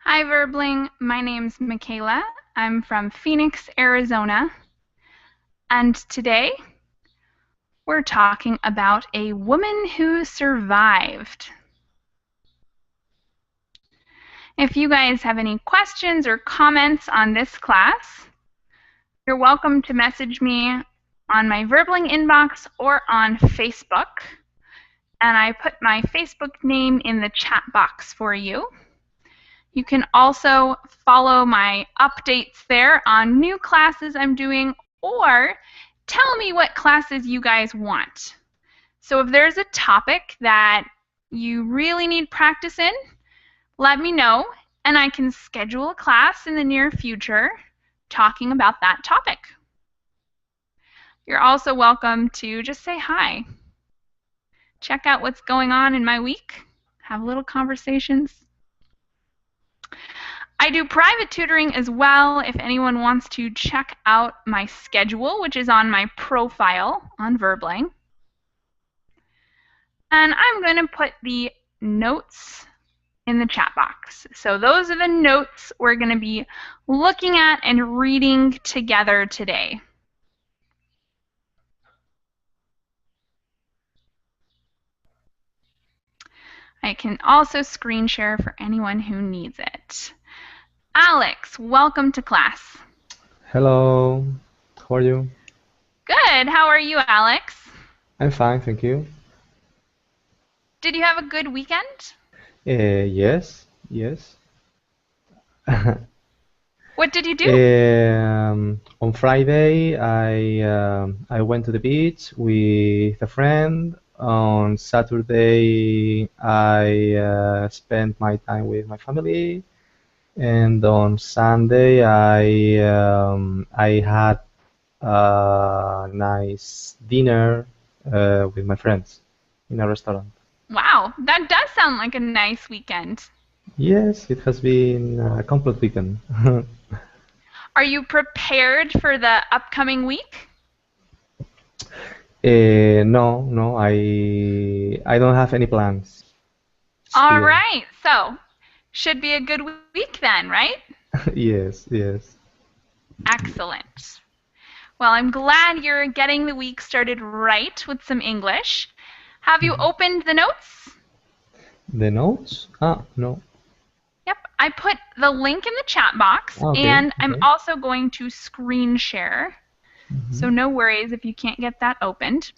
Hi, Verbling. My name's Michaela. I'm from Phoenix, Arizona. And today we're talking about a woman who survived. If you guys have any questions or comments on this class, you're welcome to message me on my Verbling inbox or on Facebook. And I put my Facebook name in the chat box for you. You can also follow my updates there on new classes I'm doing, or tell me what classes you guys want. So if there's a topic that you really need practice in, let me know, and I can schedule a class in the near future talking about that topic. You're also welcome to just say hi. Check out what's going on in my week, have little conversations. I do private tutoring as well if anyone wants to check out my schedule, which is on my profile on Verbling. And I'm going to put the notes in the chat box. So those are the notes we're going to be looking at and reading together today. I can also screen share for anyone who needs it. Alex, welcome to class. Hello, how are you? Good. How are you, Alex? I'm fine, thank you. Did you have a good weekend? Yes. What did you do? On Friday, I went to the beach with a friend. On Saturday, I spent my time with my family, and on Sunday, I had a nice dinner with my friends in a restaurant. Wow, that does sound like a nice weekend. Yes, it has been a complete weekend. Are you prepared for the upcoming week? No, I don't have any plans All still. right, so should be a good week then, right? Yes. Excellent. Well, I'm glad you're getting the week started right with some English. Have you Mhm. opened the notes? The notes? No. Yep, I put the link in the chat box, Okay, and I'm okay. also going to screen share. So Mhm. no worries if you can't get that opened.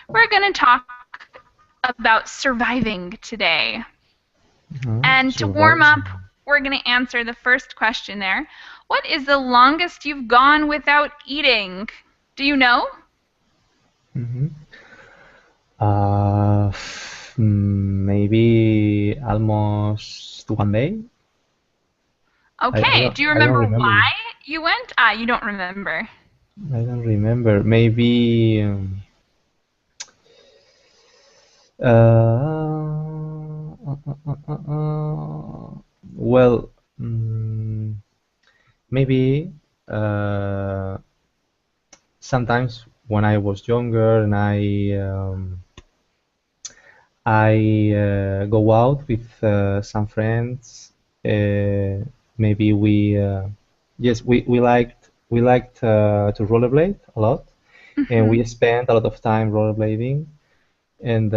We're going to talk about surviving today. And to warm Survive. up, we're going to answer the first question there. What is the longest you've gone without eating? Do you know? Mhm. Maybe almost 1 day. Okay, do you I don't remember remember. why you went? You don't remember. I don't remember. Maybe well, mm, maybe uh, sometimes when I was younger and I go out with some friends. Uh, Maybe yes, we liked to rollerblade a lot, and Hmm. we spent a lot of time rollerblading, and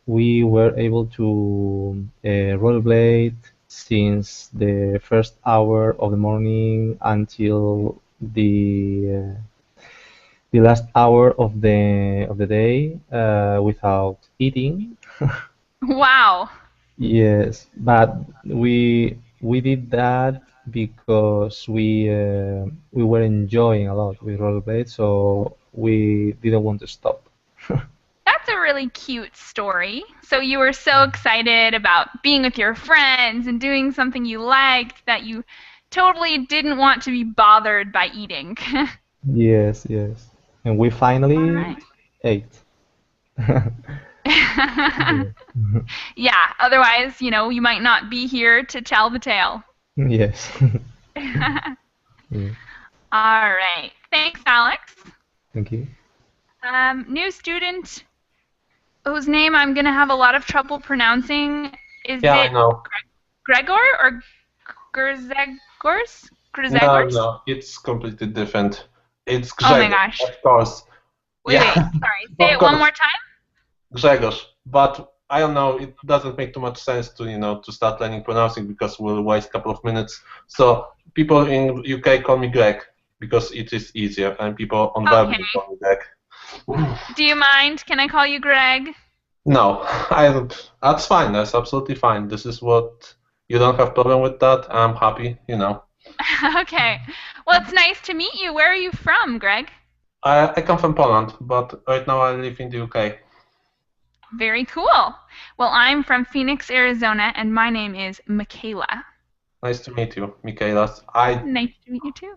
we were able to rollerblade since the first hour of the morning until the last hour of the day without eating. Wow. Yes, but we did that because we were enjoying a lot with rollerblades, so we didn't want to stop. That's a really cute story. So you were so excited about being with your friends and doing something you liked that you totally didn't want to be bothered by eating. Yes. And we All finally right. ate. Yeah. Yeah, otherwise, you might not be here to tell the tale. Yes. Yeah. All right. Thanks, Alex. Thank you. New student whose name I'm going to have a lot of trouble pronouncing. Is Yeah, I it know. Gregor or Grzegorz? No, Grzegorz? no, it's completely different. It's Oh my Grzegorz, gosh. of course. Wait, Yeah, sorry. Say of it one course, more time. Grzegorz. But I don't know, it doesn't make too much sense to, to start learning pronouncing because we'll waste a couple of minutes. So people in UK call me Greg because it is easier, and people on Okay. Verbally call me Greg. Do you mind? Can I call you Greg? No, that's fine. That's absolutely fine. This is what you don't have problem with that. I'm happy, Okay. Well, it's nice to meet you. Where are you from, Greg? I come from Poland, but right now I live in the UK. Very cool. Well, I'm from Phoenix, Arizona, and my name is Michaela. Nice to meet you, Michaela. Nice to meet you too.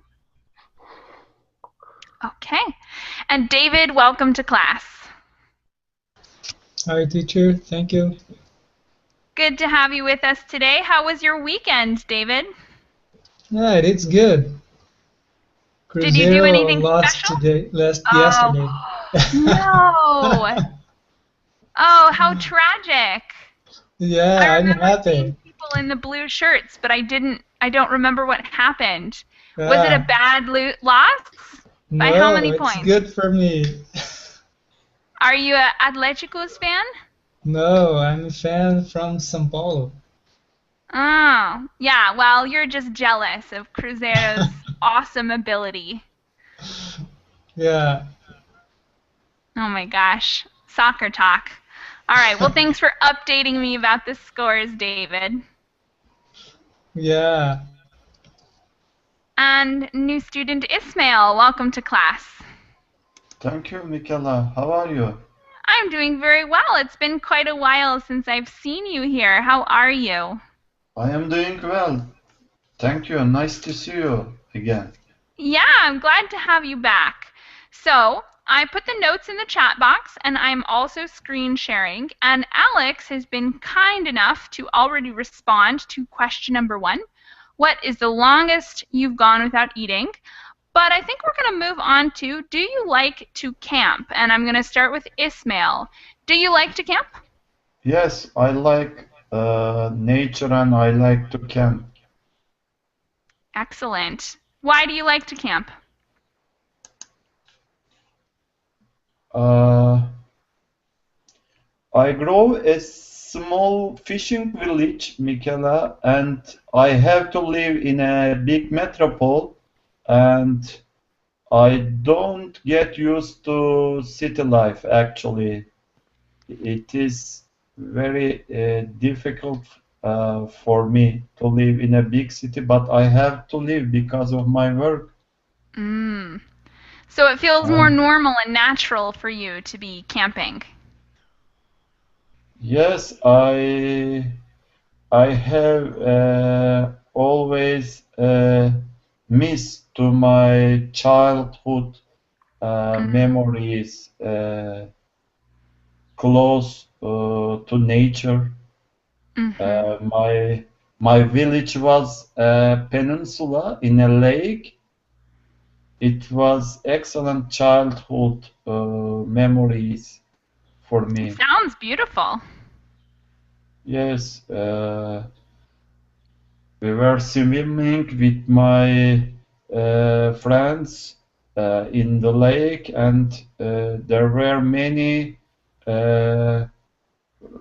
Okay. And David, welcome to class. Hi, teacher. Thank you. Good to have you with us today. How was your weekend, David? Yeah, it's good. Did you do anything lost special? yesterday. No. Oh, how tragic. Yeah, I'm happy. Seeing people in the blue shirts, but I don't remember what happened. Was it a bad loss? By how many points? It's good for me. Are you a Atléticos fan? No, I'm a fan from São Paulo. Oh, yeah, well, you're just jealous of Cruzeiro's awesome ability. Yeah. Oh my gosh, soccer talk. All right, well, thanks for updating me about the scores, David. Yeah. And new student Ismail, welcome to class. Thank you, Michaela. How are you? I'm doing very well. It's been quite a while since I've seen you here. How are you? I am doing well. Thank you. Nice to see you again. Yeah, I'm glad to have you back. So, I put the notes in the chat box, and I'm also screen sharing. And Alex has been kind enough to already respond to question number 1. What is the longest you've gone without eating? But I think we're going to move on to, do you like to camp? And I'm going to start with Ismail. Do you like to camp? Yes, I like nature and I like to camp. Excellent. Why do you like to camp? I grow a small fishing village, Michaela, and I have to live in a big metropole, and I don't get used to city life, actually. It is very difficult for me to live in a big city, but I have to live because of my work. So it feels more normal and natural for you to be camping. Yes, I have always missed to my childhood memories close to nature. My village was a peninsula in a lake. It was excellent childhood memories for me. It sounds beautiful. Yes, we were swimming with my friends in the lake, and there were many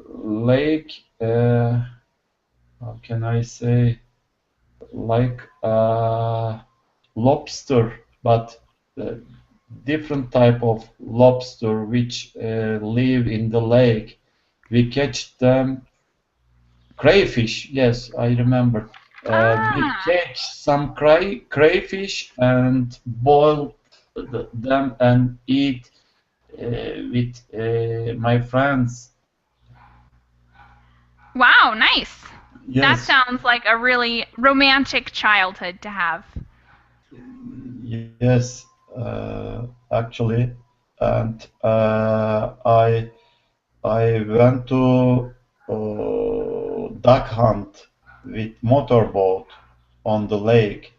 lake, how can I say, like lobster, but different type of lobster which live in the lake. We catch them. Crayfish, yes, I remember. We catch some crayfish and boil them and eat with my friends. Wow, nice. Yes. That sounds like a really romantic childhood to have. Yes, actually, and I went to duck hunt with motorboat on the lake.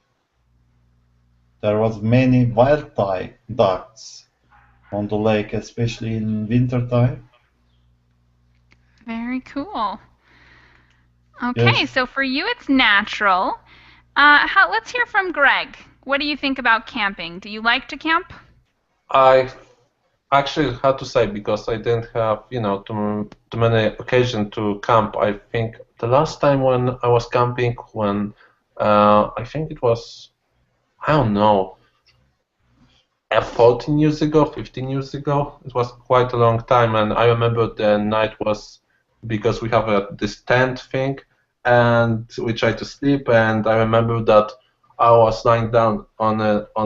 There was many wild ducks on the lake, especially in winter time. Very cool. Okay, Yes. so for you it's natural. Let's hear from Greg. What do you think about camping? Do you like to camp? I actually had to say because I didn't have, too many occasions to camp. I think the last time when I was camping, when I think it was, I don't know, 14 years ago, 15 years ago. It was quite a long time, and I remember the night was because we have this tent thing, and we tried to sleep, and I remember that I was lying down on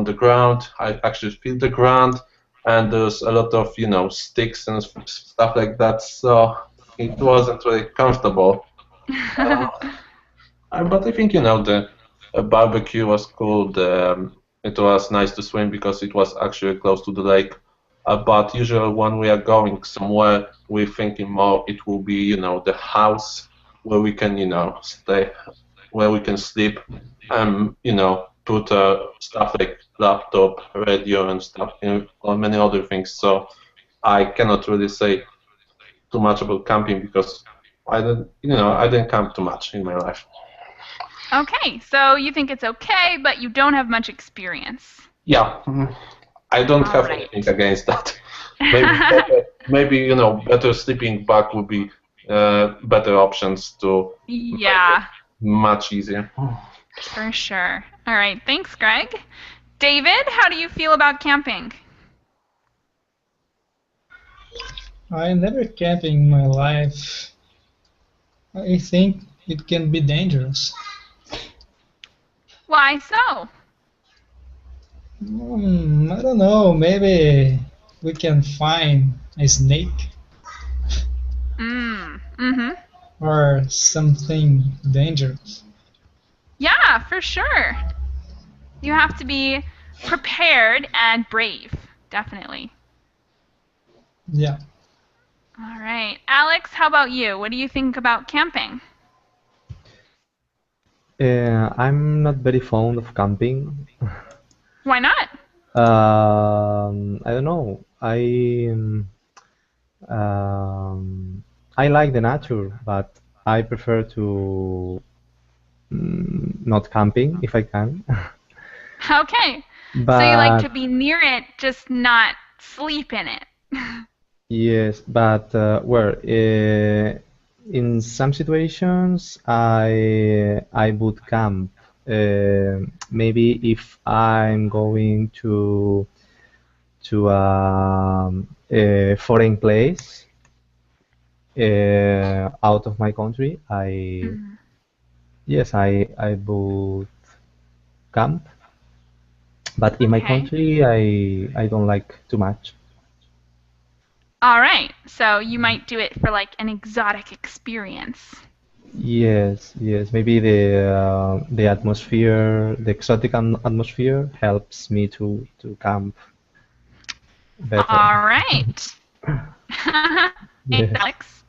the ground. I actually feel the ground, and there's a lot of sticks and stuff like that, so it wasn't really comfortable. Uh, but I think the barbecue was cool. It was nice to swim because it was actually close to the lake. But usually when we are going somewhere, we're thinking more it will be the house where we can stay, where we can sleep, and put stuff like laptop, radio, and stuff, or many other things. So I cannot really say too much about camping because I didn't camp too much in my life. Okay, so you think it's okay, but you don't have much experience. Yeah, I don't have Alright. anything against that. Maybe better sleeping bag would be better options to Yeah, much easier. for sure. All right, thanks, Greg. David, how do you feel about camping? I never camped in my life. I think it can be dangerous. Why so? I don't know. Maybe we can find a snake Mm-hmm. or something dangerous. Yeah, for sure. You have to be prepared and brave, definitely. Yeah. All right. Alex, how about you? What do you think about camping? I'm not very fond of camping. Why not? I don't know. I like the nature, but I prefer to not camping if I can. Okay. So you like to But be near it, just not sleep in it. yes, but in some situations I would camp. Maybe if I'm going to a foreign place out of my country, Mhm. yes, I would camp. But in my Okay. country, I don't like too much. All right. So you might do it for like an exotic experience. Yes, yes. Maybe the atmosphere, the exotic atmosphere helps me to camp better. All right. Thanks, Yes, Alex.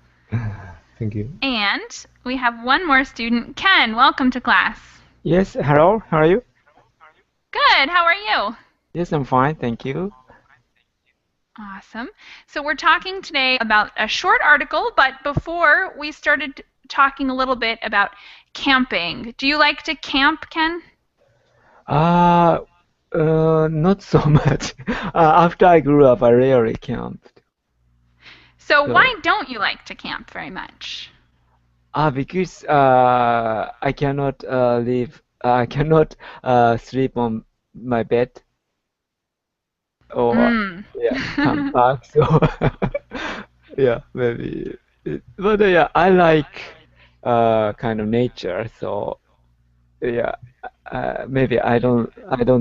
thank you. And we have one more student. Ken, welcome to class. Yes, hello, how are you? Good. How are you? Yes, I'm fine, thank you. Awesome. So we're talking today about a short article, but before we started talking a little bit about camping. Do you like to camp, Ken? Uh, Not so much. After I grew up, I rarely camped. So So, why don't you like to camp very much? because I cannot I cannot sleep on my bed or Mm. yeah, come back. So yeah, maybe. But yeah, I like kind of nature. So yeah, maybe I don't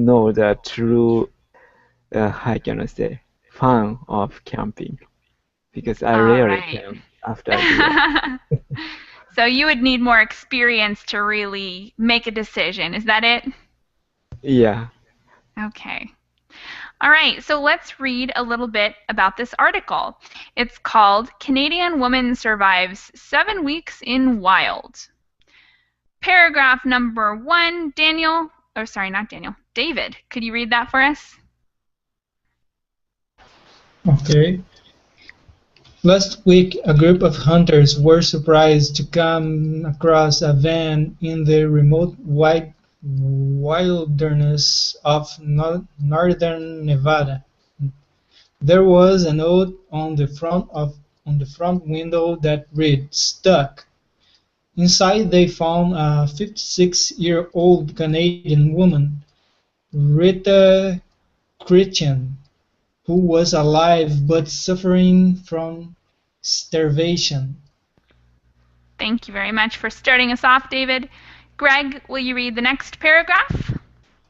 know the true how can I say fun of camping because I All rarely right. camp after I grew up. So you would need more experience to really make a decision. Is that it? Yeah. Okay. All right, so let's read a little bit about this article. It's called Canadian Woman Survives 7 Weeks in Wild. Paragraph number 1, Daniel, oh sorry, not Daniel, David, could you read that for us? Okay. Last week, a group of hunters were surprised to come across a van in the remote wilderness of northern Nevada. There was a note on the front window that read "Stuck". Inside they found a 56-year-old Canadian woman, Rita Christian, who was alive but suffering from starvation. Thank you very much for starting us off, David. Greg, will you read the next paragraph?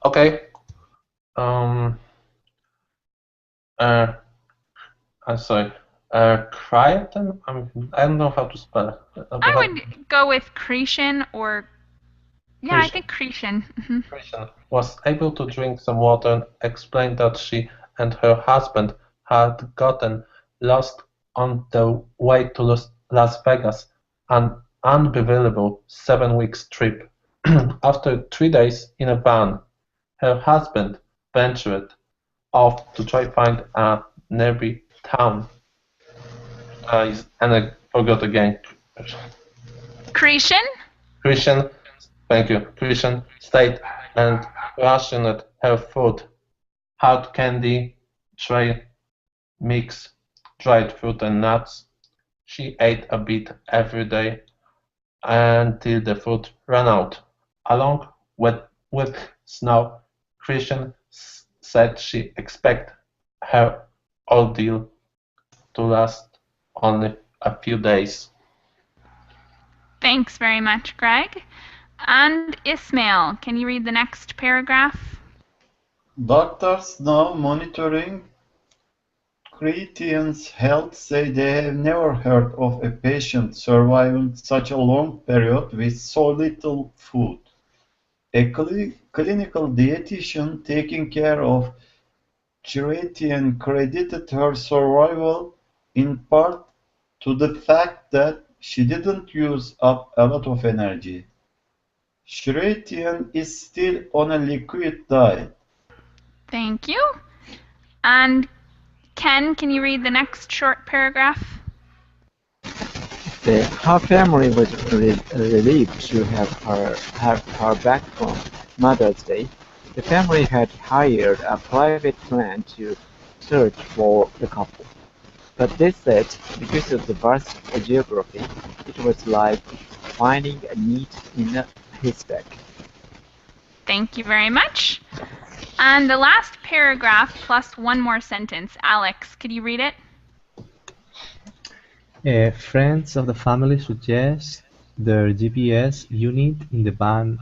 Okay. I'm sorry. Crichton? I don't know how to spell. I would go with Cretan or... Yeah, I think Cretan. Cretan was able to drink some water and explained that she and her husband had gotten lost on the way to Las Vegas, an unbelievable 7-week trip. After 3 days in a van, her husband ventured off to try find a nearby town. And I forgot again. Cretan? Christian, thank you. Christian stayed and rationed her food. Hard candy, tray mix, dried fruit and nuts. She ate a bit every day until the food ran out. Along with snow, Christian said she expected her ordeal to last only a few days. Thanks very much, Greg. And Ismail, can you read the next paragraph? Doctors now monitoring Cretans' health say they have never heard of a patient surviving such a long period with so little food. A clinical dietitian taking care of Chrétien credited her survival in part to the fact that she didn't use up a lot of energy. Chrétien is still on a liquid diet. Thank you. And Ken, can you read the next short paragraph? Her family was relieved to have her back from Mother's Day. The family had hired a private plan to search for the couple. But they said, because of the vast geography, it was like finding a needle in a haystack. Thank you very much. And the last paragraph plus one more sentence. Alex, could you read it? Friends of the family suggest their GPS unit in the van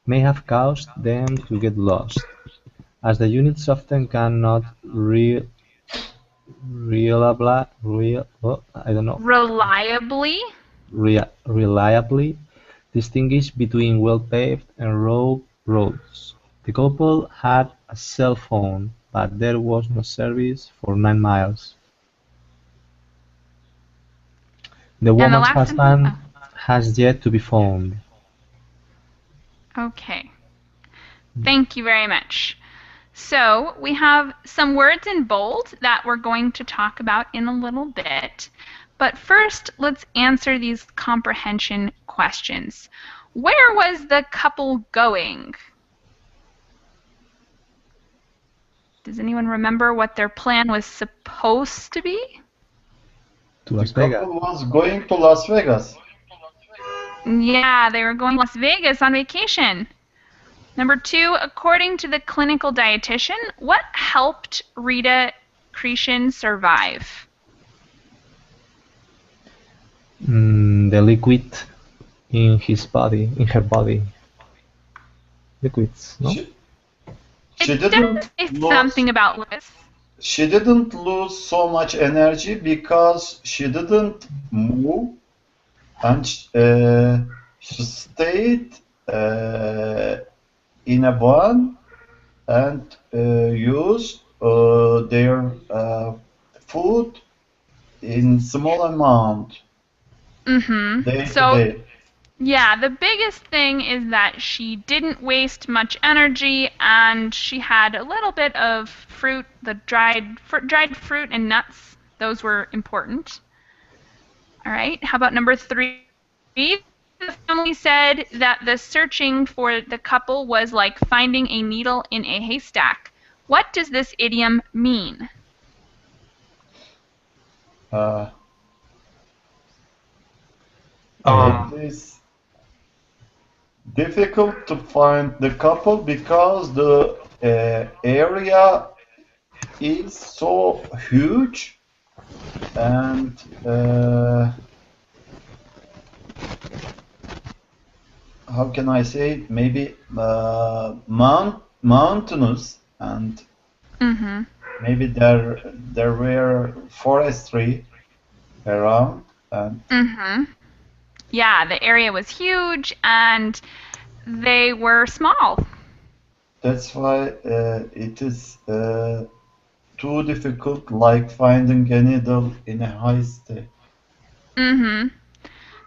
may have caused them to get lost, as the units often cannot reliably distinguish between well-paved and rough roads. The couple had a cell phone, but there was no service for 9 miles. The woman's husband has yet to be found. Okay. Thank you very much. So we have some words in bold that we're going to talk about in a little bit. But first, let's answer these comprehension questions. Where was the couple going? Does anyone remember what their plan was supposed to be? To Las The Vegas. couple was going to Las Vegas. Yeah, they were going to Las Vegas on vacation. Number 2, according to the clinical dietitian, what helped Rita Cretan survive? The liquid in her body. Liquids, no? She It didn't does say lose, something about Liz. she didn't lose so much energy because she didn't move, and she stayed in a van and used their food in small amount day to day. Yeah, the biggest thing is that she didn't waste much energy, and she had a little bit of fruit, the dried fruit and nuts Those were important. All right, how about number 3? The family said that the searching for the couple was like finding a needle in a haystack. What does this idiom mean? It is difficult to find the couple because the area is so huge, and how can I say it? Maybe mountainous, and maybe there were forestry around, and yeah, the area was huge and they were small. that's why it is too difficult, like finding a needle in a haystack.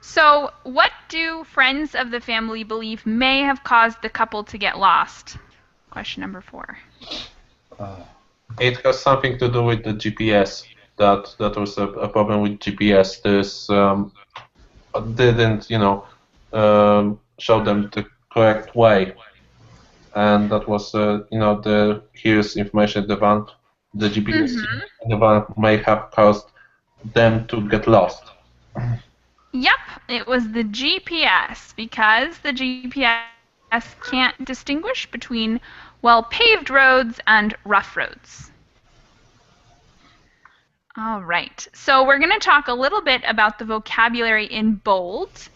So, what do friends of the family believe may have caused the couple to get lost? Question number 4. It has something to do with the GPS. That was a problem with GPS. This didn't, show them the correct way, and that was, here's information in the van. The GPS in the van may have caused them to get lost. Yep, it was the GPS, because the GPS can't distinguish between well-paved roads and rough roads. All right, so we're going to talk a little bit about the vocabulary in bold.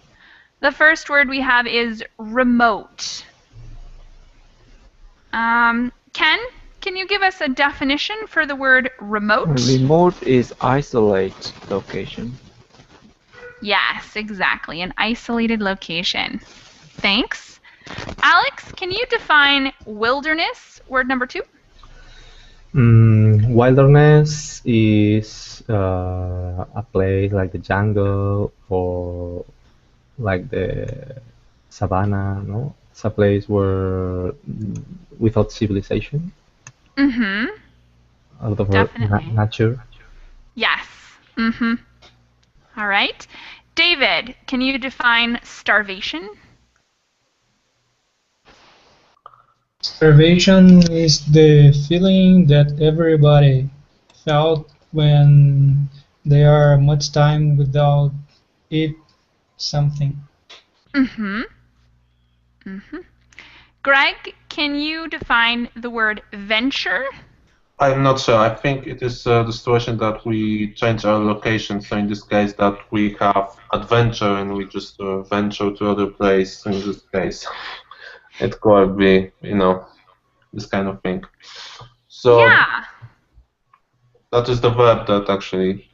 The first word we have is remote. Ken, can you give us a definition for the word remote? Remote is isolate location. Yes, exactly, an isolated location. Thanks. Alex, can you define wilderness, word number 2? Wilderness is a place like the jungle or like the savannah, no? It's a place where without civilization. Out of nature. Yes. All right. David, can you define starvation? Starvation is the feeling that everybody felt when they are much time without eat something. Greg, can you define the word venture? I'm not sure. I think it is the situation that we change our location. So in this case, that we have adventure and we just venture to other place. In this case, it could be, this kind of thing. So yeah, that is the verb that actually,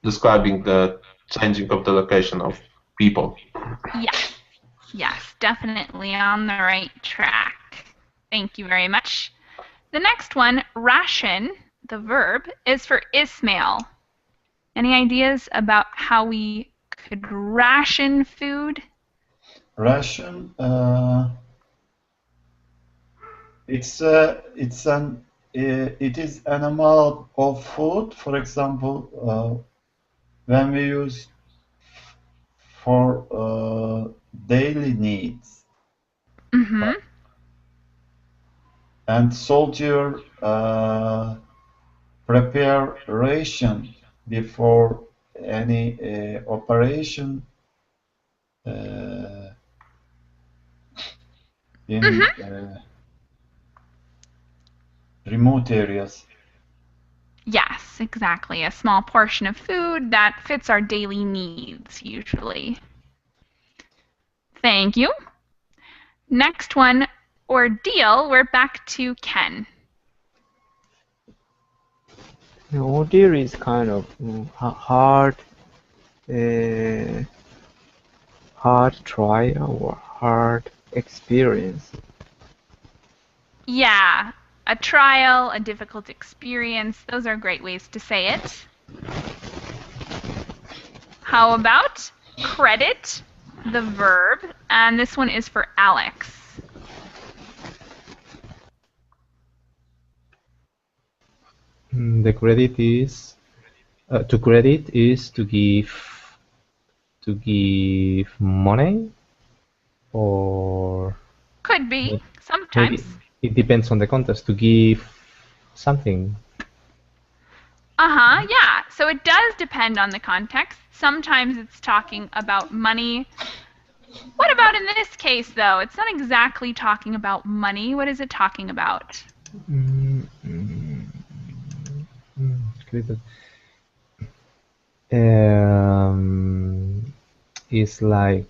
describing the changing of the location of people. Yes, definitely on the right track. Thank you very much. The next one, ration, the verb, is for Ismail. Any ideas about how we could ration food? Ration, it is an amount of food. For example, when we use for daily needs. And soldier prepare ration before any operation in remote areas. Yes, exactly. A small portion of food that fits our daily needs, usually. Thank you. Next one, ordeal. We're back to Ken. Ordeal is kind of hard trial or hard experience. Yeah, a trial, a difficult experience. Those are great ways to say it. How about credit, the verb, and this one is for Alex. The credit is to credit is to give money, or Could be, maybe sometimes. it depends on the context. To give something. Uh-huh, yeah. So it does depend on the context. Sometimes it's talking about money. What about in this case, though? It's not exactly talking about money. What is it talking about? Credit. It's like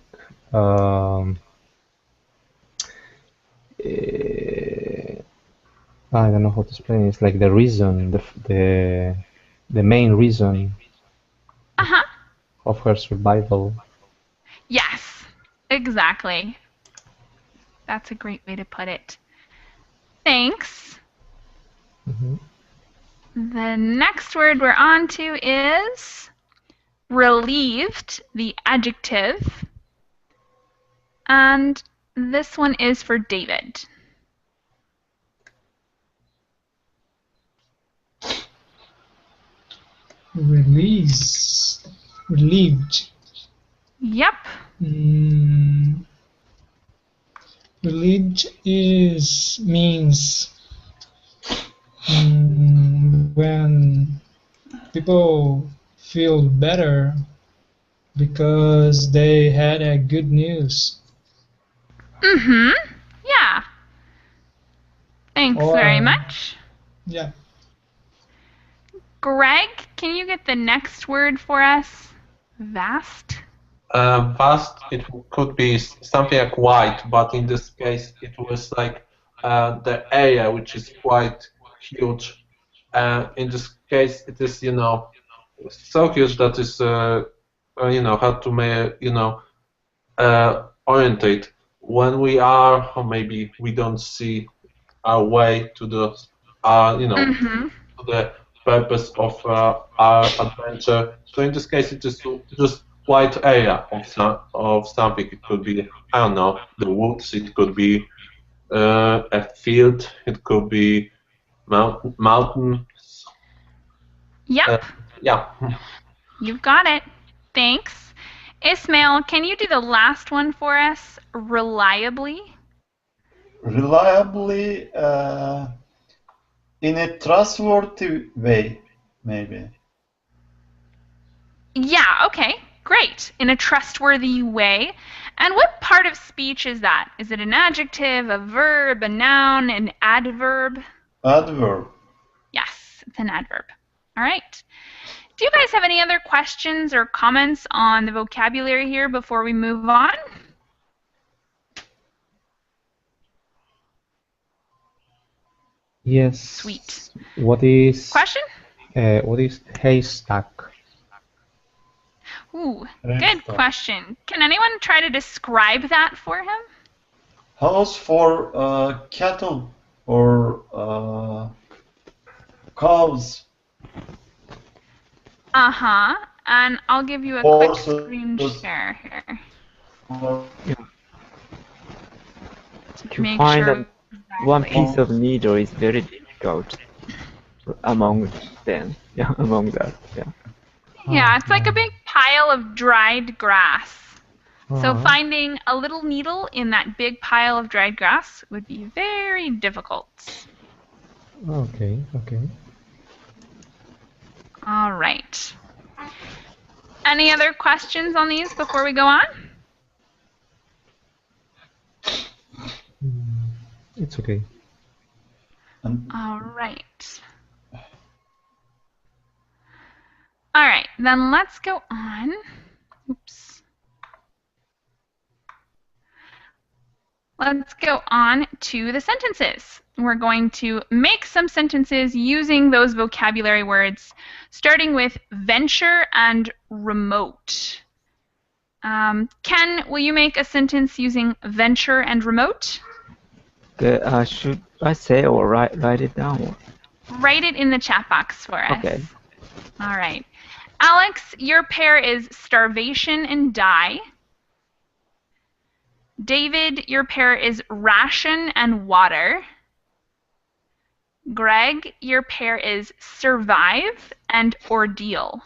I don't know how to explain. It's like the reason, the main reason Uh-huh. of her survival. Yes, exactly. That's a great way to put it. Thanks. Mhm. The next word we're on to is relieved, the adjective. And this one is for David. Release. Relieved. Yep. Relieved means when people feel better because they had a good news. Mm-hmm. Yeah. Thanks Or, very much. Yeah. Greg, can you get the next word for us? Vast? Vast, it could be something like wide, but in this case it was like the area which is quite huge. In this case it is, so huge that is, hard to, orientate. When we are, or maybe we don't see our way to the, Mm-hmm. to the purpose of our adventure. So in this case, it is just wide area of something. It could be, I don't know, the woods. It could be a field. It could be mountain. Yep. Yeah. You've got it. Thanks. Ismail, can you do the last one for us? Reliably? Reliably, in a trustworthy way, maybe. Yeah, okay. Great. In a trustworthy way. And what part of speech is that? Is it an adjective, a verb, a noun, an adverb? Adverb. Yes, it's an adverb. All right. Do you guys have any other questions or comments on the vocabulary here before we move on? Yes. Sweet. What is Question? What is haystack? Ooh, Haystack. good question. Can anyone try to describe that for him? House for cattle or cows. Uh-huh. And I'll give you a quick Horses. screen share here. To Make find sure one exactly. piece of needle is very difficult among them. Yeah, among that. Yeah. Yeah, it's like a big pile of dried grass. So Uh-huh. finding a little needle in that big pile of dried grass would be very difficult. Okay, okay. All right. Any other questions on these before we go on? It's okay. All right. All right, then let's go on. Oops. Let's go on to the sentences. We're going to make some sentences using those vocabulary words, starting with venture and remote. Ken, will you make a sentence using venture and remote? Should I say or write it down? Write it in the chat box for us. Okay. All right. Alex, your pair is starvation and die. David, your pair is ration and water. Greg, your pair is survive and ordeal.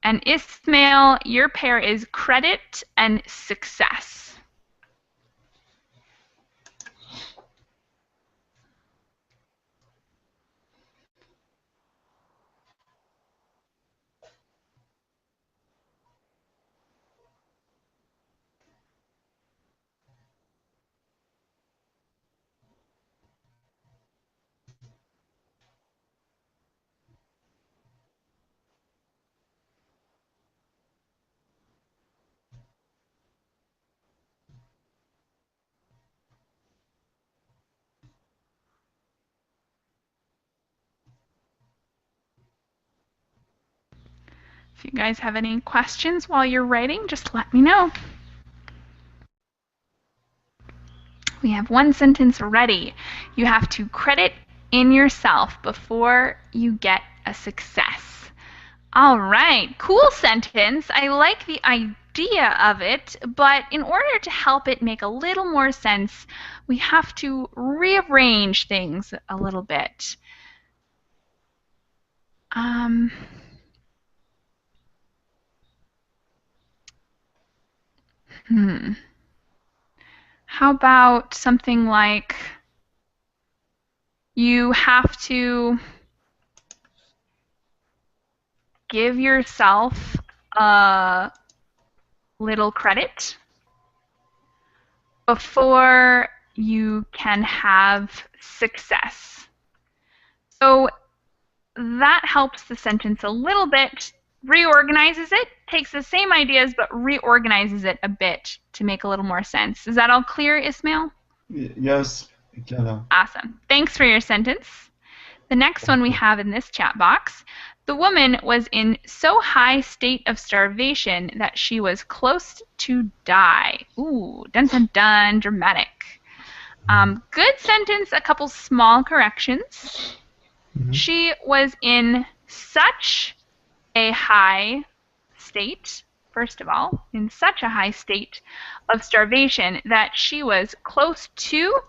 And Ismail, your pair is credit and success. If you guys have any questions while you're writing, just let me know. We have one sentence ready. You have to credit in yourself before you get a success. All right, cool sentence. I like the idea of it, but in order to help it make a little more sense, we have to rearrange things a little bit. How about something like you have to give yourself a little credit before you can have success. So that helps the sentence a little bit, reorganizes it, takes the same ideas but reorganizes it a bit to make a little more sense. Is that all clear, Ismail? Yes, Michaela. Awesome. Thanks for your sentence. The next one we have in this chat box. The woman was in so high state of starvation that she was close to die. Ooh, dun dun dun, dramatic. Good sentence, a couple small corrections. She was in such a high state, first of all, in such a high state of starvation that she was close to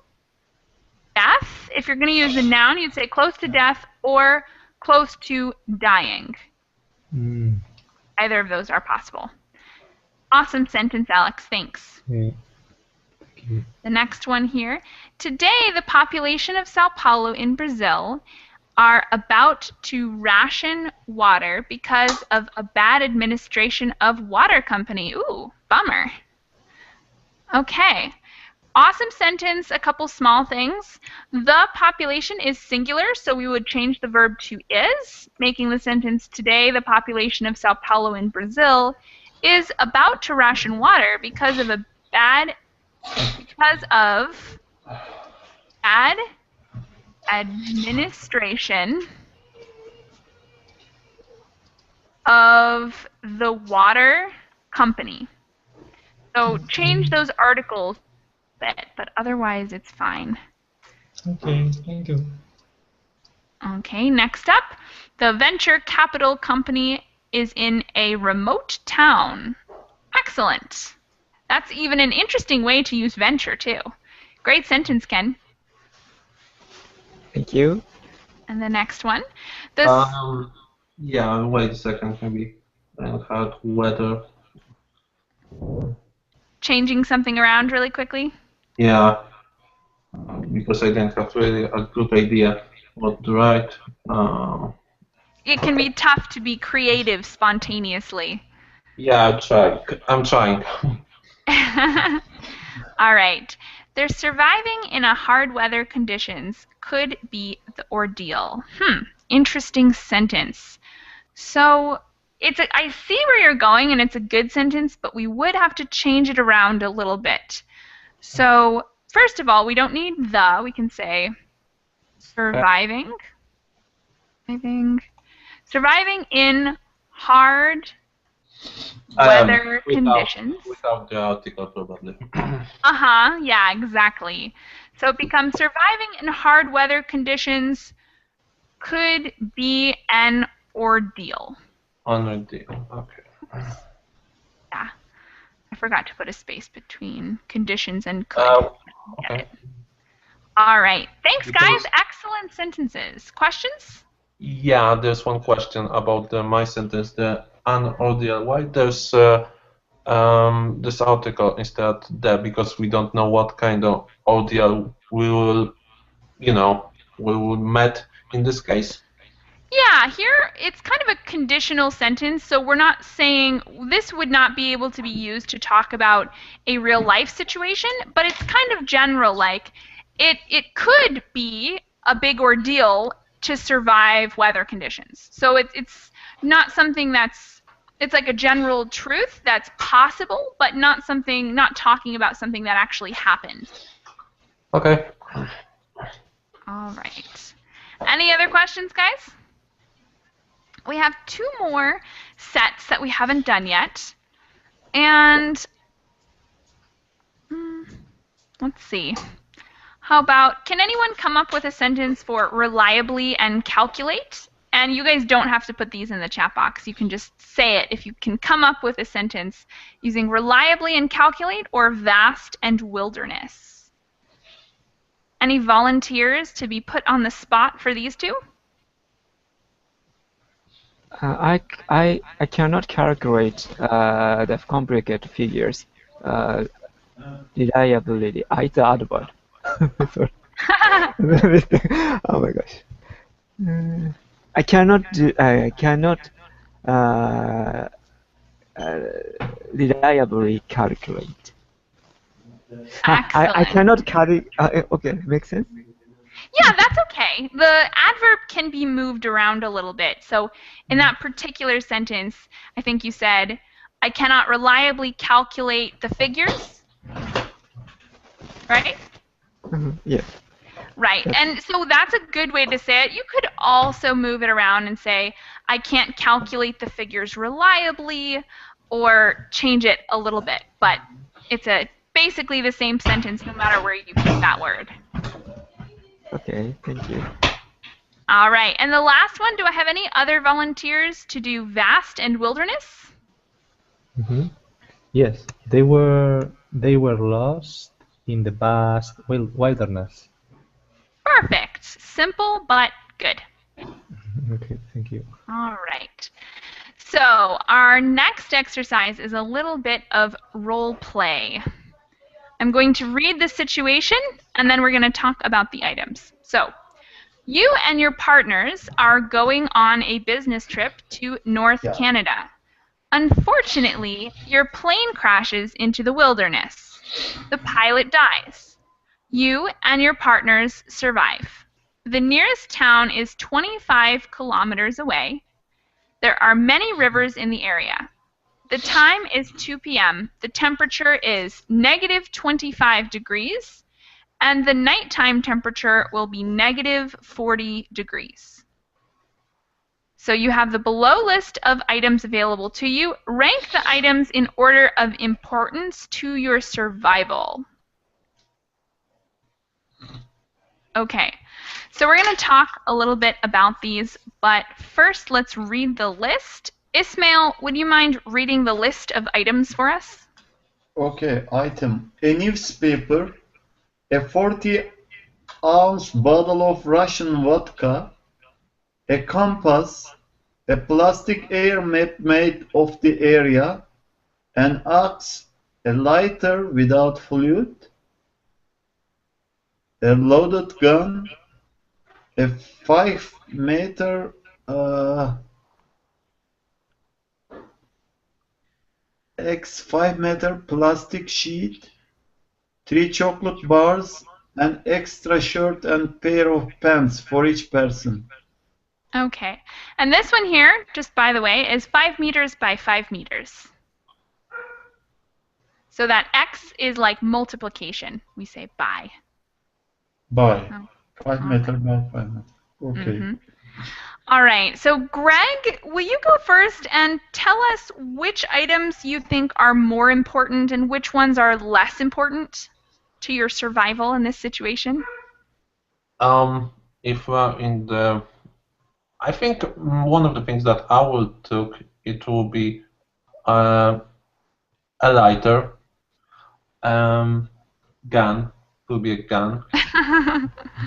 death. If you're going to use a noun, you'd say close to death or close to dying. Either of those are possible. Awesome sentence, Alex. Thanks. Thank you. The next one here. Today, the population of Sao Paulo in Brazil are about to ration water because of a bad administration of water company. Ooh, bummer. Okay. Awesome sentence, a couple small things. The population is singular, so we would change the verb to is, making the sentence, today the population of Sao Paulo in Brazil is about to ration water because of bad administration of the water company. So change those articles a bit, but otherwise it's fine. Okay, thank you. Okay, next up, the venture capital company is in a remote town. Excellent. That's even an interesting way to use venture, too. Great sentence, Ken. Thank you. And the next one. Yeah, wait a second, maybe I had weather. Changing something around really quickly? Yeah, because I didn't have really a good idea what to write. It can be tough to be creative spontaneously. Yeah, I'm trying. All right. They're surviving in a hard weather conditions could be the ordeal. Interesting sentence. So I see where you're going, and it's a good sentence, but we would have to change it around a little bit. So first of all, we don't need the. We can say surviving. Surviving in hard weather conditions. Without the article, probably. Yeah, exactly. So it becomes surviving in hard weather conditions could be an ordeal. An ordeal, okay. Yeah. I forgot to put a space between conditions and could. Okay. All right. Thanks, Because- guys. Excellent sentences. Questions? Yeah, there's one question about my sentence, the unordeal. Why there's this article instead there? Because we don't know what kind of ordeal we will, we will met in this case. Yeah, here it's kind of a conditional sentence, so we're not saying this would not be able to be used to talk about a real life situation, but it's kind of general, like it could be a big ordeal to survive weather conditions. So it's not something it's like a general truth that's possible, but not talking about something that actually happened. Okay. All right. Any other questions, guys? We have 2 more sets that we haven't done yet. And let's see. How about, can anyone come up with a sentence for reliably and calculate? And you guys don't have to put these in the chat box. You can just say it if you can come up with a sentence using reliably and calculate or vast and wilderness. Any volunteers to be put on the spot for these 2? I cannot calculate the complicated figures reliably. It's an adverb. Sorry. Oh my gosh. I cannot reliably calculate. I cannot carry. Okay, makes sense. Yeah, that's okay. The adverb can be moved around a little bit. So in that particular sentence, I think you said, I cannot reliably calculate the figures. Right? Yes. Right. And so that's a good way to say it. You could also move it around and say, I can't calculate the figures reliably, or change it a little bit. But it's basically the same sentence no matter where you put that word. Okay, thank you. All right, and the last one, do I have any other volunteers to do vast and wilderness? Mm-hmm. Yes, they were lost in the vast wilderness. Perfect. Simple, but good. Okay, thank you. All right. So our next exercise is a little bit of role play. I'm going to read the situation, and then we're going to talk about the items. So, you and your partners are going on a business trip to North Canada. Unfortunately, your plane crashes into the wilderness. The pilot dies. You and your partners survive. The nearest town is 25 kilometers away. There are many rivers in the area. The time is 2 p.m. The temperature is -25 degrees, and the nighttime temperature will be -40 degrees. So you have the below list of items available to you. Rank the items in order of importance to your survival. Okay, so we're going to talk a little bit about these, but first let's read the list. Ismail, would you mind reading the list of items for us? Okay, item. A newspaper, a 40-ounce bottle of Russian vodka, a compass, a plastic air map made of the area, an axe, a lighter without fluid, a loaded gun, a 5-meter x 5-meter plastic sheet, 3 chocolate bars, an extra shirt and pair of pants for each person. Okay, and this one here, just by the way, is 5 meters by 5 meters. So that x is like multiplication. We say by. By. Oh. 5 meter by 5 meter. Okay. Mm-hmm. All right, so Greg, will you go first and tell us which items you think are more important and which ones are less important to your survival in this situation? If in the, I think one of the things that I will took, it will be a lighter, gun, Could be a gun.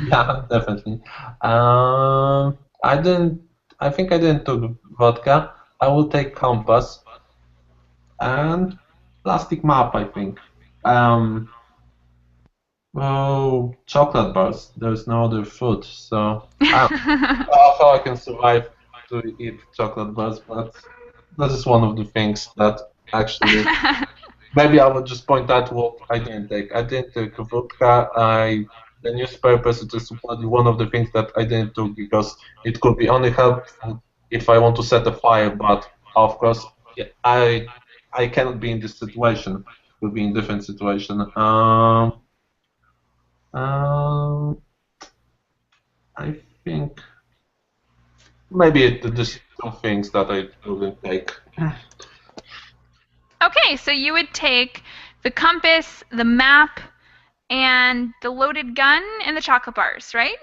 Yeah, definitely. I didn't. I think I didn't took vodka. I will take compass and plastic map. I think. Oh, chocolate bars. There's no other food, so I don't know how I can survive to eat chocolate bars. But that is one of the things that actually. Maybe I would just point out what I didn't take. I didn't take vodka. The newspapers it is one of the things that I didn't do because it could be only helpful if I want to set a fire. But of course, yeah, I cannot be in this situation. Could be in different situation. I think maybe there's two things that I wouldn't take. Okay, so you would take the compass, the map, and the loaded gun and the chocolate bars, right?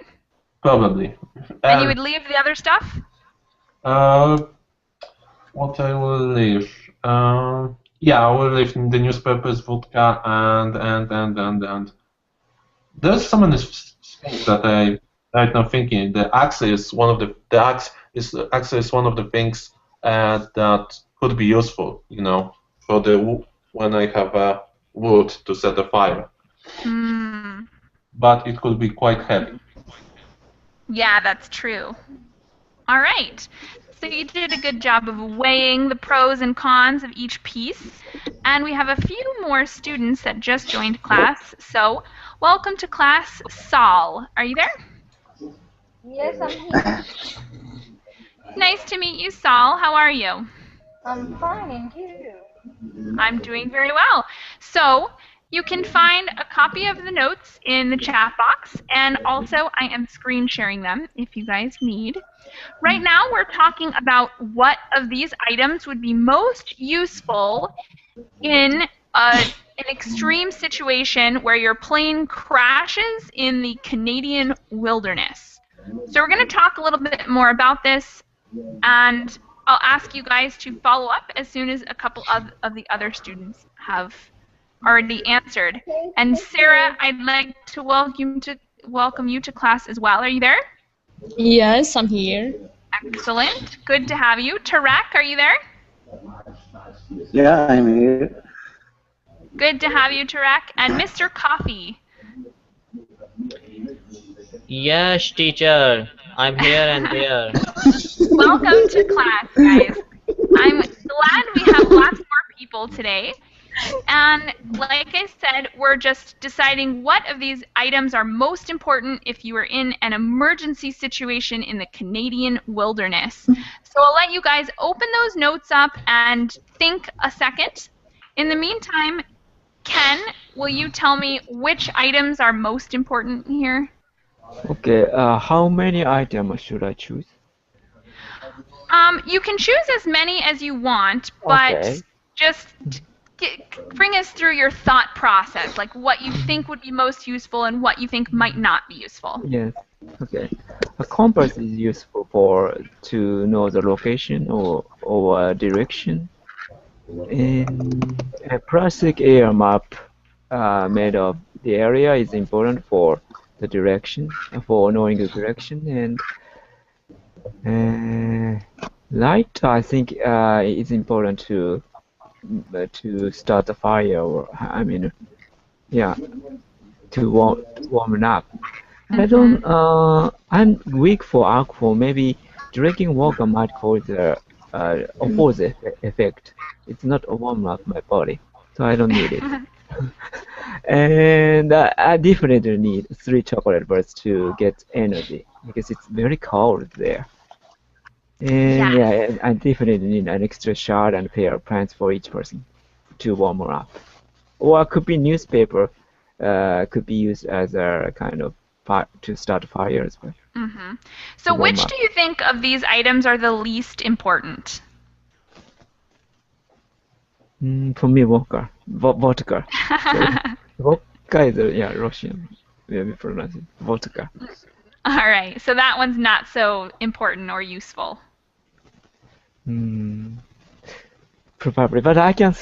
Probably. And you would leave the other stuff? What I will leave? Yeah, I will leave the newspapers, vodka, and there's so many things that I right now thinking. The axe is one of the axe is one of the things that could be useful, you know, for when I have wood to set a fire. Mm. But it could be quite heavy. Yeah, that's true. All right. So you did a good job of weighing the pros and cons of each piece. And we have a few more students that just joined class. So welcome to class, Saul. Are you there? Yes, I'm here. Nice to meet you, Saul. How are you? I'm fine, and you? I'm doing very well. So you can find a copy of the notes in the chat box, and also I am screen sharing them if you guys need. Right now we're talking about what of these items would be most useful in an extreme situation where your plane crashes in the Canadian wilderness. So we're going to talk a little bit more about this, and I'll ask you guys to follow up as soon as a couple of the other students have already answered. And Sarah, I'd like to welcome you to class as well. Are you there? Yes, I'm here. Excellent. Good to have you. Tarek, are you there? Yeah, I'm here. Good to have you, Tarek. And Mr. Coffee. Yes, teacher. I'm here and there. Welcome to class, guys. I'm glad we have lots more people today. And like I said, we're just deciding what of these items are most important if you are in an emergency situation in the Canadian wilderness. So I'll let you guys open those notes up and think a second. In the meantime, Ken, will you tell me which items are most important here? Okay, how many items should I choose? You can choose as many as you want, but Okay. just bring us through your thought process, like what you think would be most useful and what you think might not be useful. Yes. Okay. A compass is useful to know the location or direction. And a plastic air map made of the area is important for the direction, for knowing the direction. And light, I think, is important to start the fire, or to warm it up. I'm weak for alcohol. Maybe drinking water might cause the opposite effect. It's not warm up my body, so I don't need it. And I definitely need 3 chocolate bars to get energy because it's very cold there. And yeah, I definitely need an extra shard and pair of pants for each person to warm her up. Or it could be newspaper, could be used as a kind of to start a fire as well. Mm-hmm. So which do you think of these items are the least important? For me, vodka. Vodka. Vodka is Russian. We pronounce it vodka. All right, so that one's not so important or useful. probably, but I can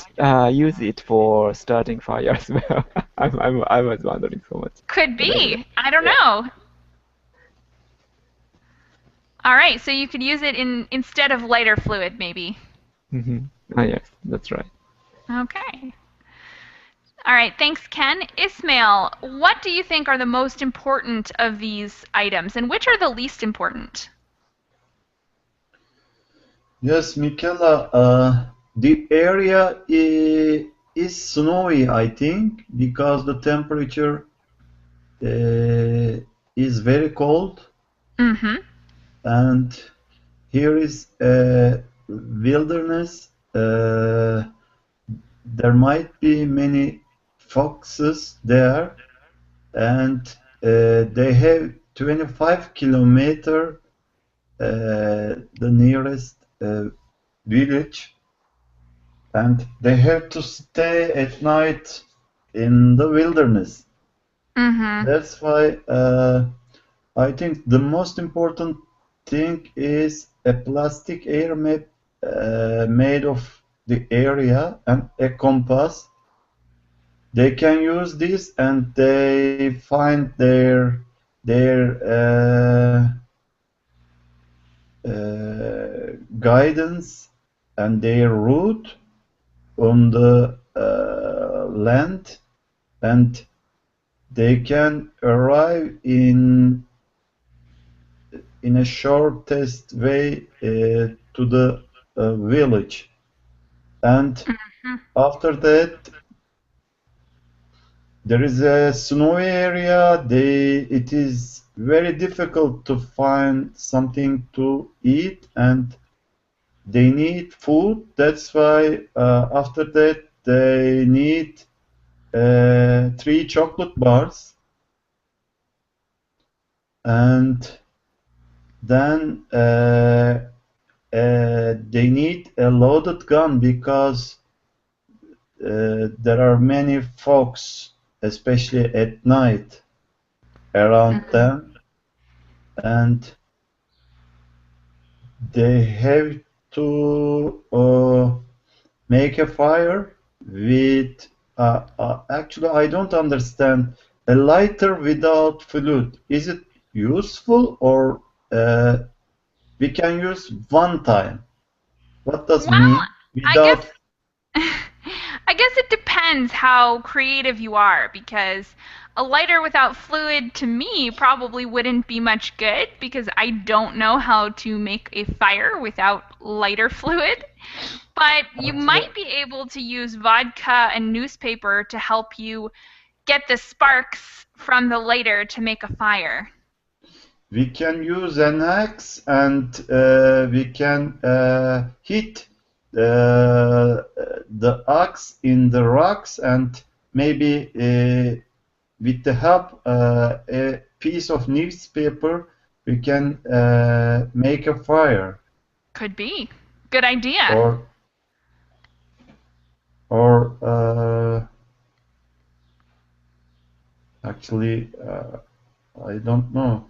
use it for starting fire as well. I was wondering so much. Could But anyway, be. I don't know. All right, so you could use it instead of lighter fluid, maybe. yes, that's right. Okay. All right, thanks, Ken. Ismail, what do you think are the most important of these items, and which are the least important? Yes, Michaela, the area is snowy, I think, because the temperature is very cold, Mm-hmm. and here is a wilderness. There might be many foxes there, and they have 25 kilometer the nearest village, and they have to stay at night in the wilderness. Mm-hmm. That's why I think the most important thing is a plastic air map made of the area and a compass. They can use this and they find their guidance and their route on the land, and they can arrive in a shortest way to the village, and after that there is a snowy area. It is very difficult to find something to eat, and they need food. That's why after that they need 3 chocolate bars, and then they need a loaded gun because there are many fox, especially at night, around them, and they have to make a fire with actually I don't understand, a lighter without fluid. Is it useful, or we can use one time? What does Well, mean without? I guess it depends how creative you are, because a lighter without fluid to me probably wouldn't be much good, because I don't know how to make a fire without lighter fluid. But you might be able to use vodka and newspaper to help you get the sparks from the lighter to make a fire. We can use an axe, and we can hit the axe in the rocks, and maybe with the help a piece of newspaper we can make a fire. Could be. Good idea. Or actually I don't know.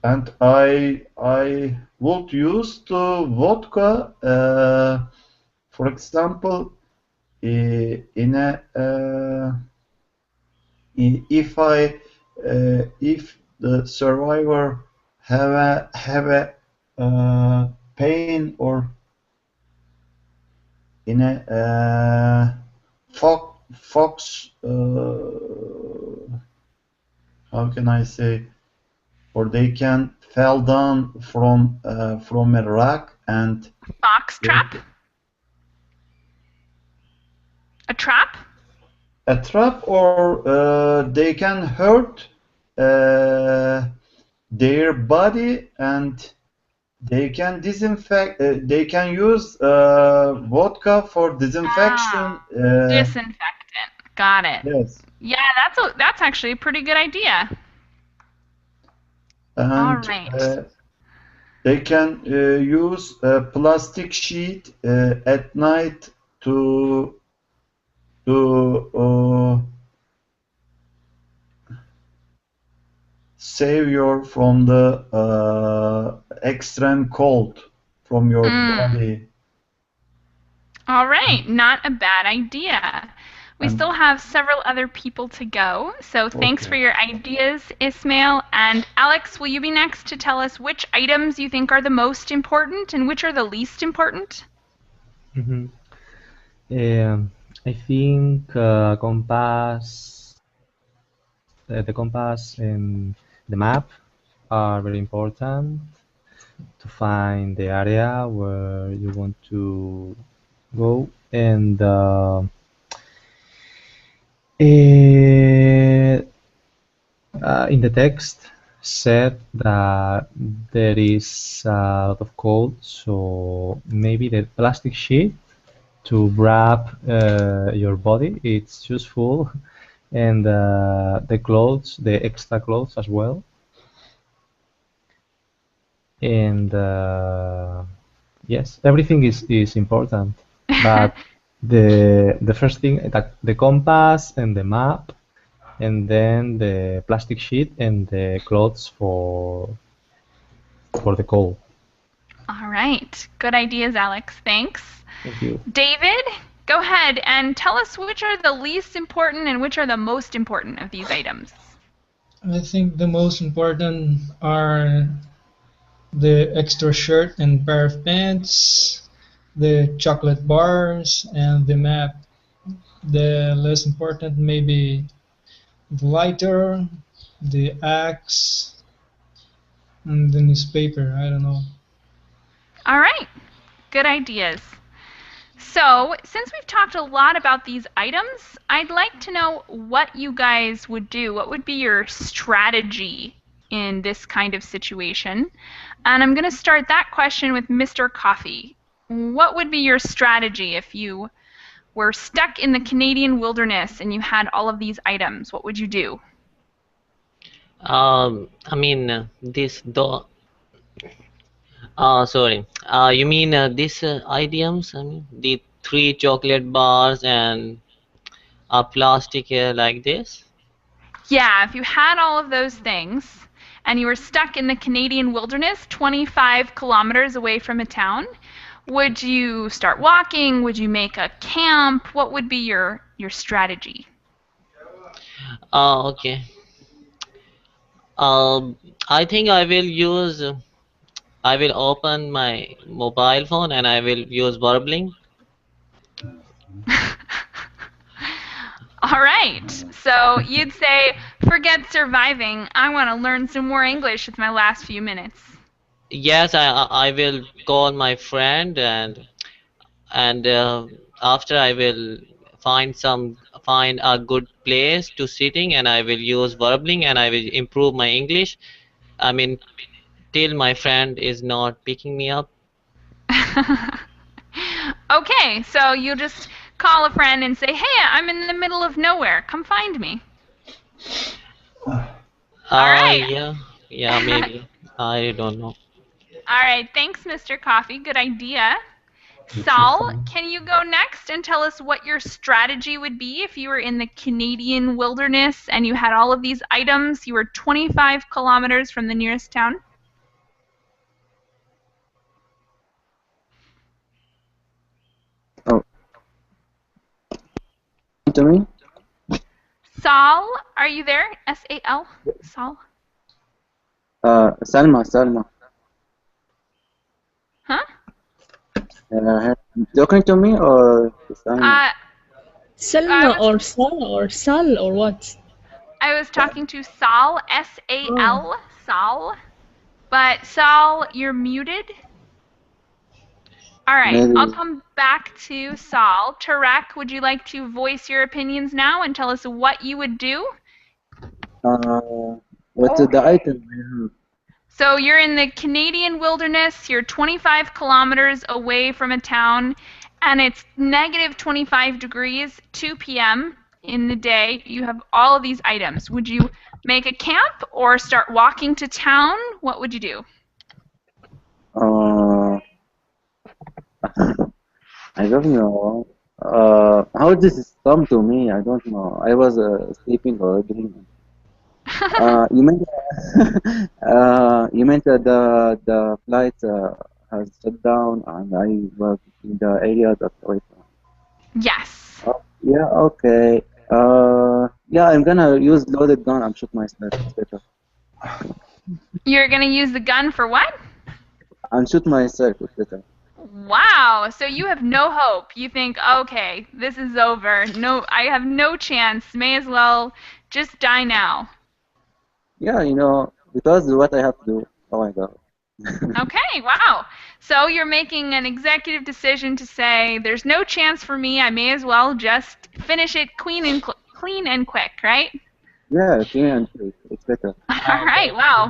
And I would use the vodka, for example, in a if the survivor have a pain, or in a fox, how can I say, or they can fall down from a rock and fox trap? A trap? A trap, or they can hurt their body, and they can disinfect. They can use vodka for disinfection. Disinfectant. Got it. Yes. Yeah, that's actually a pretty good idea. And all right. They can use a plastic sheet at night to save you from the extreme cold from your body. All right, not a bad idea. We still have several other people to go, so thanks for your ideas, Ismail. And Alex, will you be next to tell us which items you think are the most important and which are the least important? Mhm. I think compass, the compass and the map are very important to find the area where you want to go. And in the text said that there is a lot of cold, so maybe the plastic sheet to wrap your body, it's useful, and the clothes, the extra clothes as well. And yes, everything is important, but the first thing, that the compass and the map, and then the plastic sheet and the clothes for the cold. All right, good ideas, Alex. Thanks. Thank you. David, go ahead and tell us which are the least important and which are the most important of these items. I think the most important are the extra shirt and pair of pants, the chocolate bars, and the map. The less important maybe the lighter, the axe, and the newspaper. I don't know. All right, good ideas. So, since we've talked a lot about these items, I'd like to know what you guys would do. What would be your strategy in this kind of situation? And I'm going to start that question with Mr. Coffee. What would be your strategy if you were stuck in the Canadian wilderness and you had all of these items? What would you do? I mean, this the. Sorry. You mean these items? I mean, the 3 chocolate bars and a plastic like this? Yeah, if you had all of those things and you were stuck in the Canadian wilderness, 25 kilometers away from a town, would you start walking? Would you make a camp? What would be your strategy? Okay. I think I will use. I will open my mobile phone and I will use Warbling. All right. So you'd say, forget surviving. I want to learn some more English with my last few minutes. Yes, I will call my friend and after I will find a good place to sitting and I will use Warbling and I will improve my English. I mean, till my friend is not picking me up. Okay, so you'll just call a friend and say, hey, I'm in the middle of nowhere. Come find me. All right. Yeah, maybe. I don't know. All right, thanks, Mr. Coffee. Good idea. Saul, can you go next and tell us what your strategy would be if you were in the Canadian wilderness and you had all of these items? You were 25 kilometers from the nearest town. Oh. To me? Saul, are you there? S-A-L? Saul? Salma. Huh? Talking to me or Salma? Salma or Sal or Sal or what? I was talking to Saul, S-A-L, Saul. But Saul, you're muted. All right, Maybe. I'll come back to Saul. Tarek, would you like to voice your opinions now and tell us what you would do? What's the item? So you're in the Canadian wilderness, you're 25 kilometers away from a town, and it's negative 25 degrees, 2 p.m. in the day. You have all of these items. Would you make a camp or start walking to town? What would you do? I don't know. How did this come to me? I don't know. I was sleeping or dreaming. You meant you meant the flight has shut down and I was in the area that right now. Yes. Oh, yeah, okay. Yeah, I'm gonna use loaded gun and shoot myself. It's better. You're going to use the gun for what? And shoot myself. It's better. Wow. So you have no hope. You think, okay, this is over. No, I have no chance. May as well just die now. Yeah, you know, because what I have to do. Oh my god. Okay, wow. So you're making an executive decision to say, there's no chance for me. I may as well just finish it clean and quick, right? Yeah, clean and it's better. All right, wow.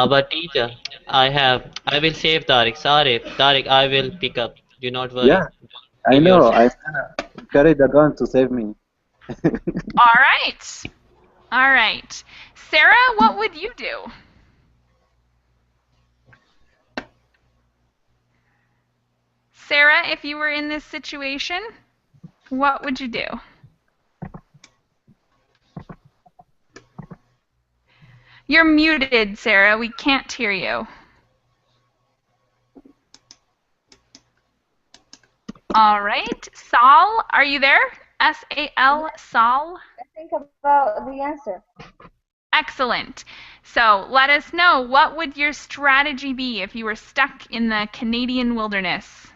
But teacher, I will save Tariq. Sorry, Tariq, I will pick up. Do not worry. Yeah, I know. I carried the gun to save me. All right. All right. Sarah, what would you do? Sarah, if you were in this situation, what would you do? You're muted, Sarah. We can't hear you. All right. Sal, are you there? S-A-L, Sal? I think about the answer. Excellent. So let us know, what would your strategy be if you were stuck in the Canadian wilderness?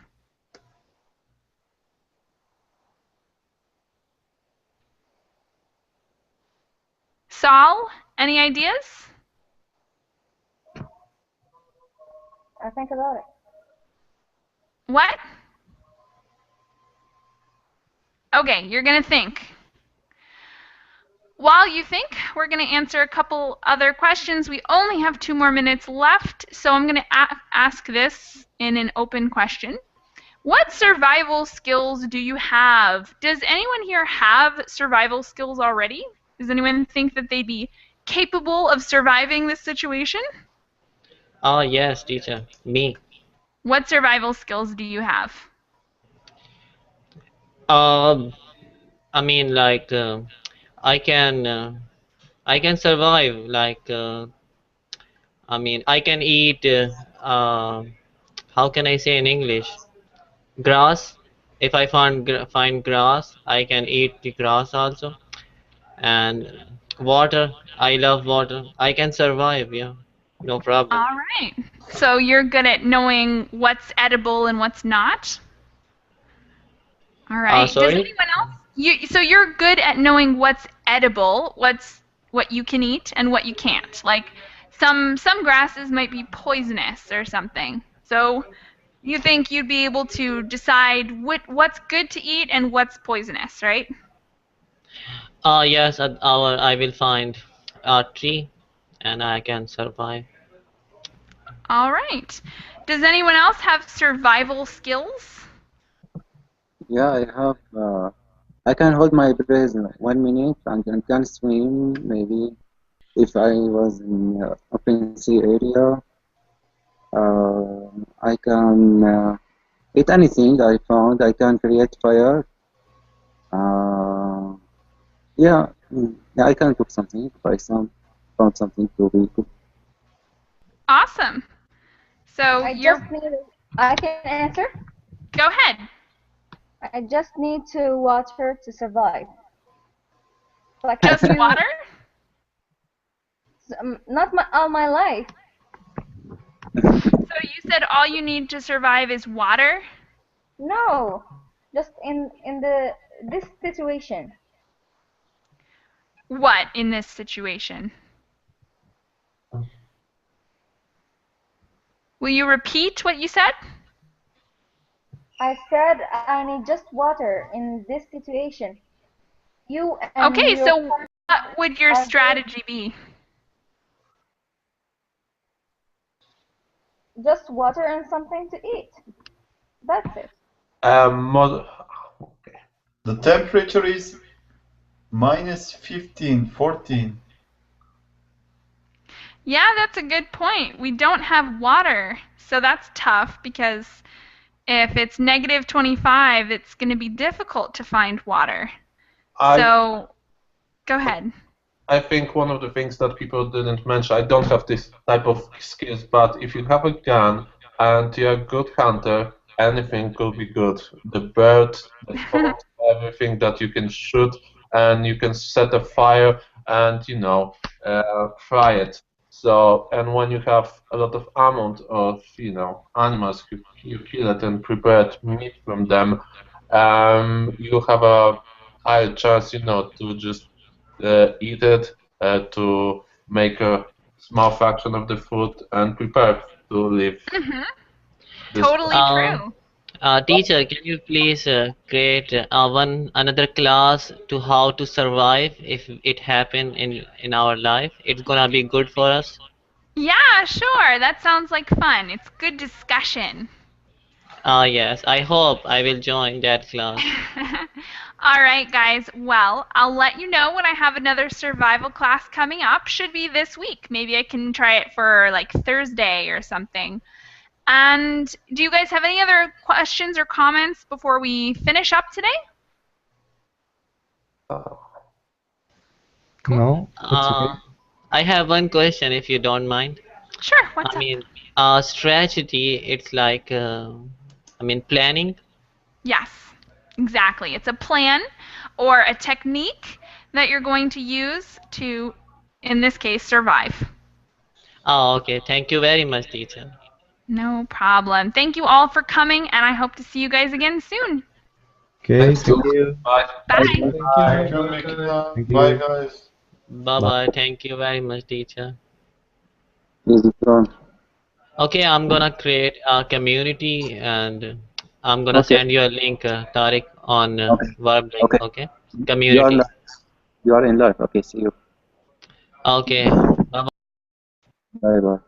Saul, any ideas? I think about it. What? Okay, you're going to think. While you think, we're going to answer a couple other questions. We only have 2 more minutes left, so I'm going to ask this in an open question. What survival skills do you have? Does anyone here have survival skills already? Does anyone think that they'd be capable of surviving this situation? Oh, yes, teacher. Me. What survival skills do you have? I mean, like, I can survive. Like, I mean, I can eat. How can I say in English? Grass. If I find grass, I can eat the grass also. And water. I love water. I can survive. Yeah, no problem. All right. So you're good at knowing what's edible and what's not? All right. Sorry? Does anyone else? So you're good at knowing what's edible, what you can eat, and what you can't. Like some grasses might be poisonous or something. So you think you'd be able to decide what's good to eat and what's poisonous, right? Yes. I will find a tree, and I can survive. All right. Does anyone else have survival skills? Yeah, I have. I can hold my breath 1 minute and I can swim. Maybe if I was in open sea area, I can eat anything I found. I can create fire. Yeah, I can cook something. If I found something to be cooked. Awesome. So I can answer? Go ahead. I just need water to survive. Like just water? Not all my life. So you said all you need to survive is water? No, just in this situation. What in this situation? Will you repeat what you said? I said I need just water in this situation. Okay, so what would your strategy be? Just water and something to eat. That's it. Okay. The temperature is minus 15, 14. Yeah, that's a good point. We don't have water, so that's tough because if it's negative 25, it's going to be difficult to find water. So, go ahead. I think one of the things that people didn't mention, I don't have this type of skills, but if you have a gun and you're a good hunter, anything could be good. The bird, the fox, everything that you can shoot, and you can set a fire and fry it. So, and when you have a lot of amount of animals, you kill it and prepare meat from them. You have a higher chance, to just eat it, to make a small fraction of the food and prepare to live. Totally true. Teacher, can you please create another class to how to survive if it happen in our life? It's gonna be good for us. Yeah, sure. That sounds like fun. It's good discussion. Yes, I hope I will join that class. All right, guys. Well, I'll let you know when I have another survival class coming up. Should be this week. Maybe I can try it for like Thursday or something. And do you guys have any other questions or comments before we finish up today? No, it's okay. I have one question, if you don't mind. Sure. What's up? Strategy. It's like, planning. Yes, exactly. It's a plan or a technique that you're going to use to, in this case, survive. Oh, okay. Thank you very much, teacher. No problem. Thank you all for coming, and I hope to see you guys again soon. Okay, thank you. Bye. Bye. Thank you, Mikita. Bye, guys. Bye-bye. Thank you very much, teacher. Is it on? Okay, I'm gonna create a community and I'm gonna send you a link, Tariq, on Verbling. Okay. Community. You are in live. Okay, see you. Okay. Bye-bye. Bye bye.